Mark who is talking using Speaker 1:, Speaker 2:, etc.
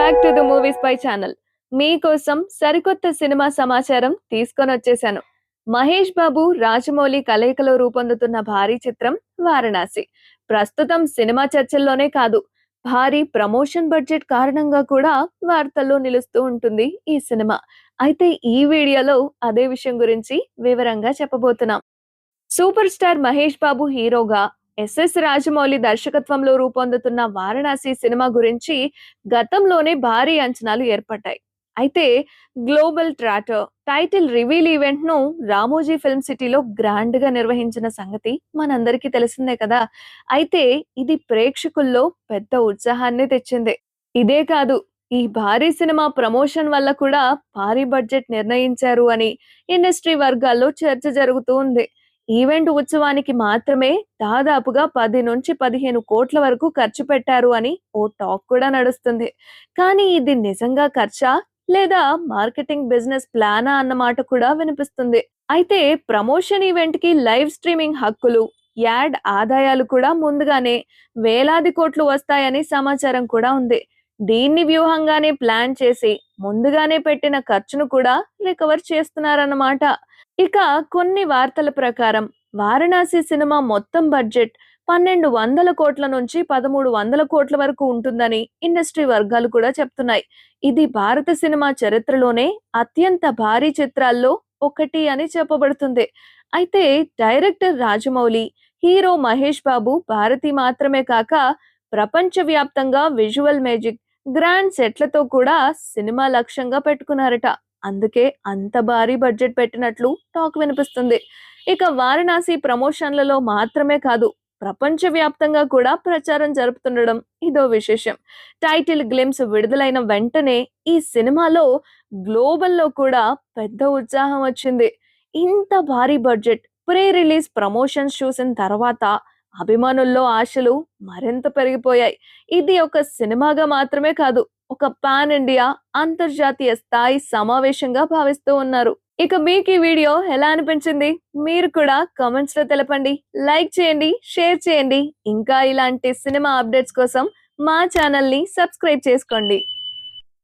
Speaker 1: Back to the movies పై channel. మీకోసం సరికొత్త సినిమా సమాచారం తీసుకొనొచ్చేసాను. మహేష్ బాబు, రాజమౌళి కలయికలో రూపొందుతున్న భారీ చిత్రం 'వారణాసి'. ప్రస్తుతం సినిమా చర్చల్లోనే కాదు, భారీ ప్రమోషన్ బడ్జెట్ కారణంగా కూడా వార్తల్లో నిలుస్తూ ఉంటుంది ఈ సినిమా. అయితే ఈ వీడియోలో అదే విషయం గురించి వివరంగా చెప్పబోతున్నాం. సూపర్ స్టార్ మహేష్ బాబు హీరోగా, ఎస్ఎస్ రాజమౌళి దర్శకత్వంలో రూపొందుతున్న 'వారణాసి' సినిమా గురించి గతంలోనే భారీ అంచనాలు ఏర్పడ్డాయి. అయితే global trotter title reveal event ను రామోజీ ఫిల్మ్ సిటీలో గ్రాండ్ గా నిర్వహించిన సంగతి మనందరికీ తెలిసిందే కదా. అయితే ఇది ప్రేక్షకుల్లో పెద్ద ఉత్సాహాన్ని తెచ్చింది. ఇదే కాదు, ఈ భారీ సినిమా ప్రమోషన్ వల్ల కూడా భారీ బడ్జెట్ నిర్ణయించారు అని ఇండస్ట్రీ వర్గాల్లో చర్చ జరుగుతూ ఉంది. ఈవెంట్ ఉత్సవానికి మాత్రమే దాదాపుగా 10 నుంచి 15 కోట్ల వరకు ఖర్చు పెట్టారు అని ఓ టాక్ కూడా నడుస్తుంది. కానీ ఇది నిజంగా ఖర్చా, లేదా మార్కెటింగ్ బిజినెస్ ప్లానా అన్న మాట కూడా వినిపిస్తుంది. అయితే ప్రమోషన్ ఈవెంట్ కి లైవ్ స్ట్రీమింగ్ హక్కులు, యాడ్ ఆదాయాలు కూడా ముందుగానే వేలాది కోట్లు వస్తాయని సమాచారం కూడా ఉంది. దీన్ని వ్యూహంగానే ప్లాన్ చేసి ముందుగానే పెట్టిన ఖర్చును కూడా రికవర్ చేస్తున్నారన్నమాట. ఇక కొన్ని వార్తల ప్రకారం వారణాసి సినిమా మొత్తం బడ్జెట్ 1200 కోట్ల నుంచి 1300 కోట్ల వరకు ఉంటుందని ఇండస్ట్రీ వర్గాలు కూడా చెప్తున్నాయి. ఇది భారత సినిమా చరిత్రలోనే అత్యంత భారీ చిత్రాల్లో ఒకటి అని చెప్పబడుతుంది. అయితే డైరెక్టర్ రాజమౌళి, హీరో మహేష్ బాబు భారతి మాత్రమే కాక ప్రపంచవ్యాప్తంగా విజువల్ మేజిక్, గ్రాండ్ సెట్లతో కూడా సినిమా లక్ష్యంగా పెట్టుకున్నారట. అందుకే అంత భారీ బడ్జెట్ పెట్టినట్లు టాక్ వినిపిస్తుంది. ఇక వారణాసి ప్రమోషన్లలో మాత్రమే కాదు, ప్రపంచవ్యాప్తంగా కూడా ప్రచారం జరుపుతుండడం ఇదో విశేషం. టైటిల్ గ్లిమ్స్ విడుదలైన వెంటనే ఈ సినిమాలో గ్లోబల్లో కూడా పెద్ద ఉత్సాహం వచ్చింది. ఇంత భారీ బడ్జెట్ ప్రీ రిలీజ్ ప్రమోషన్స్ చూసిన తర్వాత అభిమానుల్లో ఆశలు మరింత పెరిగిపోయాయి. ఇది ఒక సినిమాగా మాత్రమే కాదు, ఒక పాన్ ఇండియా అంతర్జాతీయ స్థాయి సమావేశంగా భావిస్తూ ఉన్నారు. ఇక మీకు ఈ వీడియో ఎలా అనిపించింది? మీరు కూడా కామెంట్స్ లో తెలపండి. లైక్ చేయండి, షేర్ చేయండి. ఇంకా ఇలాంటి సినిమా అప్డేట్స్ కోసం మా ఛానల్ ని సబ్స్క్రైబ్ చేసుకోండి.